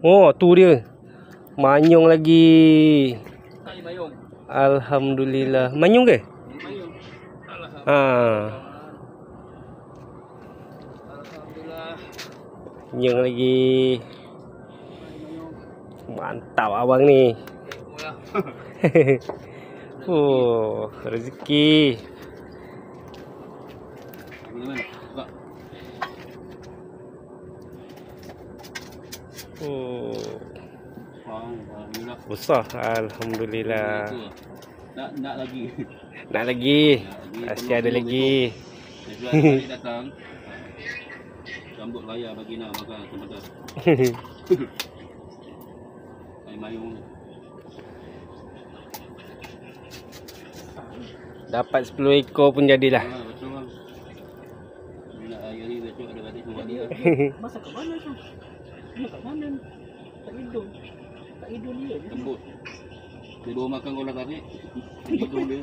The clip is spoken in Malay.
Oh, tu dia. Manyung lagi. Kali mayung. Alhamdulillah. Manyung ke? Mayung. Alhamdulillah. Manyung lagi. Mantap abang ni. Oh, rezeki. Oh. Besar. Alhamdulillah. Nak lagi. Nak lagi. Masih ada lagi. Datang. Rambut raya bagi nak makan macam-macam. Mayung. Dapat 10 ekor pun jadilah. Betul bang. Nak air ni besok ada kata semua dia. Masak kat mana tu? Masak kat mana? Tak hidung. Tak hidung dia. Tembut. Dia dua makan gula tarik. Hidung dia.